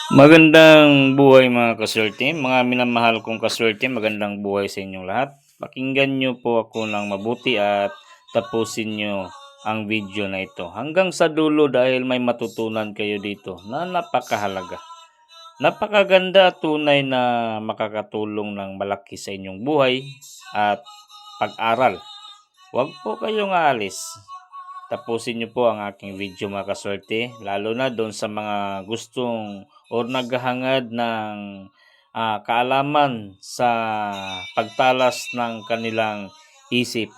Magandang buhay mga kaswerte, mga minamahal kong kaswerte, magandang buhay sa inyong lahat. Pakinggan nyo po ako ng mabuti at tapusin nyo ang video na ito hanggang sa dulo dahil may matutunan kayo dito na napakahalaga. Napakaganda at tunay na makakatulong ng malaki sa inyong buhay at pag-aral. Huwag po kayong aalis. Tapusin niyo po ang aking video mga kaswerte, lalo na doon sa mga gustong o naghahangad ng kaalaman sa pagtalas ng kanilang isip.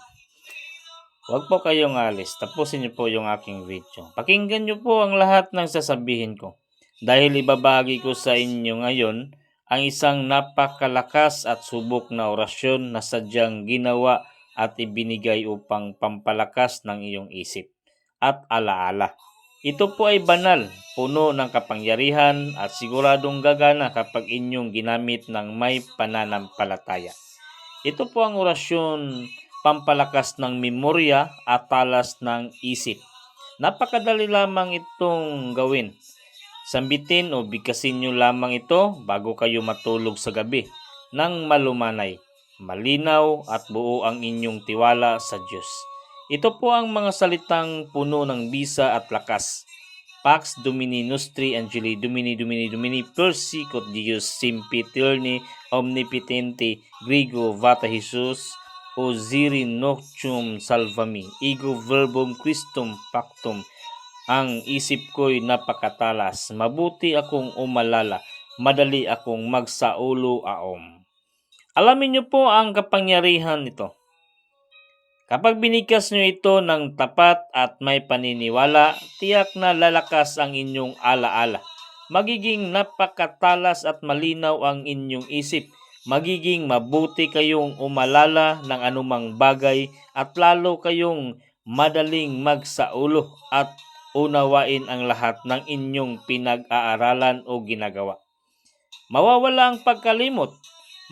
Huwag po kayong alis, tapusin niyo po yung aking video. Pakinggan niyo po ang lahat ng sasabihin ko. Dahil ibabagi ko sa inyo ngayon ang isang napakalakas at subok na orasyon na sadyang ginawa at ibinigay upang pampalakas ng iyong isip at alaala. Ito po ay banal, puno ng kapangyarihan at siguradong gagana kapag inyong ginamit ng may pananampalataya. Ito po ang orasyon pampalakas ng memorya at talas ng isip. Napakadali lamang itong gawin. Sambitin o bigkasin nyo lamang ito bago kayo matulog sa gabi nang malumanay, malinaw at buo ang inyong tiwala sa Diyos. Ito po ang mga salitang puno ng bisa at lakas. Pax Domini Nostri Angeli Domini Domini Domini Persicut Deus Sempiterni Omnipotente Grigo Vata Jesus o Ziri Noctum Salvami Ego Verbum Christum Pactum. Ang isip ko'y napakatalas, mabuti akong umalala, madali akong magsaulo aom. Alamin niyo po ang kapangyarihan nito. Kapag binigkas nyo ito ng tapat at may paniniwala, tiyak na lalakas ang inyong alaala. Magiging napakatalas at malinaw ang inyong isip. Magiging mabuti kayong umalala ng anumang bagay at lalo kayong madaling magsaulo at unawain ang lahat ng inyong pinag-aaralan o ginagawa. Mawawala ang pagkalimot.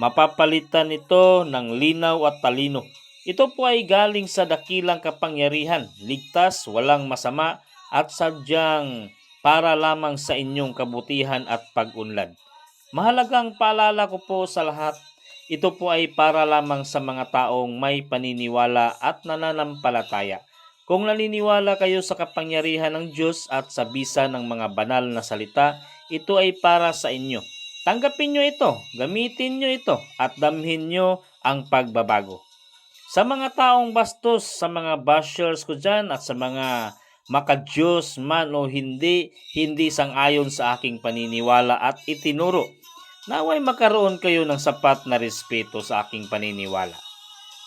Mapapalitan ito ng linaw at talino. Ito po ay galing sa dakilang kapangyarihan, ligtas, walang masama, at sadyang para lamang sa inyong kabutihan at pag-unlad. Mahalagang paalala ko po sa lahat, ito po ay para lamang sa mga taong may paniniwala at nananampalataya. Kung naniniwala kayo sa kapangyarihan ng Diyos at sa bisa ng mga banal na salita, ito ay para sa inyo. Tanggapin nyo ito, gamitin nyo ito, at damhin nyo ang pagbabago. Sa mga taong bastos, sa mga bashers ko dyan at sa mga makadiyos man o hindi sang-ayon sa aking paniniwala at itinuro, naway makaroon kayo ng sapat na respeto sa aking paniniwala.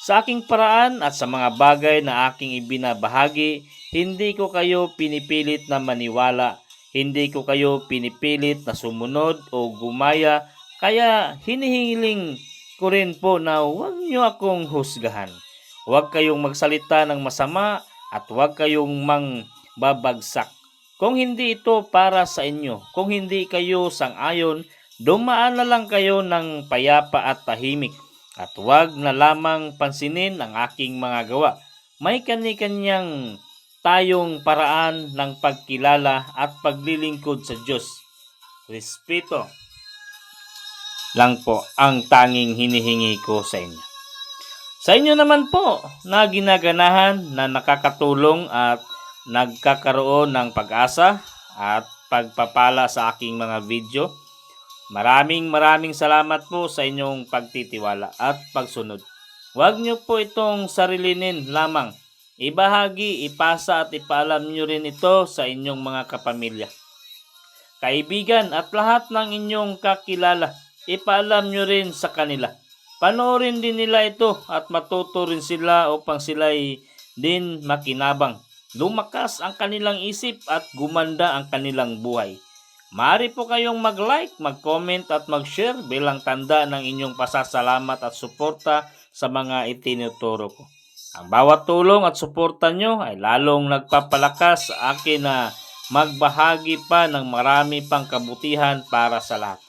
Sa aking paraan at sa mga bagay na aking ibinabahagi, hindi ko kayo pinipilit na maniwala, hindi ko kayo pinipilit na sumunod o gumaya, kaya hinihingiling ko rin po na huwag nyo akong husgahan. Huwag kayong magsalita ng masama at huwag kayong mangbabagsak. Kung hindi ito para sa inyo, kung hindi kayo sang-ayon, dumaan na lang kayo ng payapa at tahimik at huwag na lamang pansinin ang aking mga gawa. May kani-kanyang tayong paraan ng pagkilala at paglilingkod sa Diyos. Respeto lang po ang tanging hinihingi ko sa inyo. Sa inyo naman po na ginaganahan na nakakatulong at nagkakaroon ng pag-asa at pagpapala sa aking mga video, maraming salamat po sa inyong pagtitiwala at pagsunod. Huwag niyo po itong sarilinin lamang. Ibahagi, ipasa at ipaalam niyo rin ito sa inyong mga kapamilya, kaibigan at lahat ng inyong kakilala. Ipaalam nyo rin sa kanila. Panoorin din nila ito at matuto rin sila upang sila'y din makinabang. Lumakas ang kanilang isip at gumanda ang kanilang buhay. Maaari po kayong mag-like, mag-comment at mag-share bilang tanda ng inyong pasasalamat at suporta sa mga itinuturo ko. Ang bawat tulong at suporta nyo ay lalong nagpapalakas sa akin na magbahagi pa ng marami pang kabutihan para sa lahat.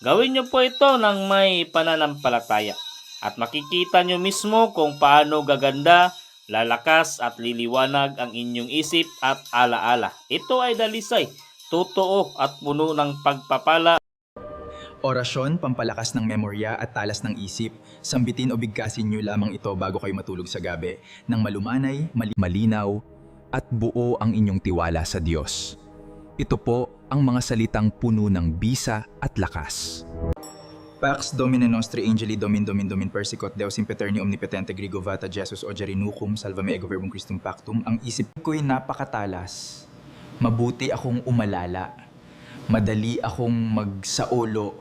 Gawin nyo po ito ng may pananampalataya at makikita nyo mismo kung paano gaganda, lalakas at liliwanag ang inyong isip at alaala. Ito ay dalisay totoo at puno ng pagpapala. Orasyon, pampalakas ng memorya at talas ng isip, sambitin o bigkasin niyo lamang ito bago kayo matulog sa gabi, nang malumanay, malinaw, at buo ang inyong tiwala sa Diyos. Ito po ang mga salitang puno ng bisa at lakas. Pax Domine Nostri Angeli Domin Persicot Deus Impeterni Omnipotente Grigo Vata Jesus Ogerinucum Salvame Ego Verbum Christum Pactum. Ang isip ko'y napakatalas. Mabuti akong umalala. Madali akong magsaolo.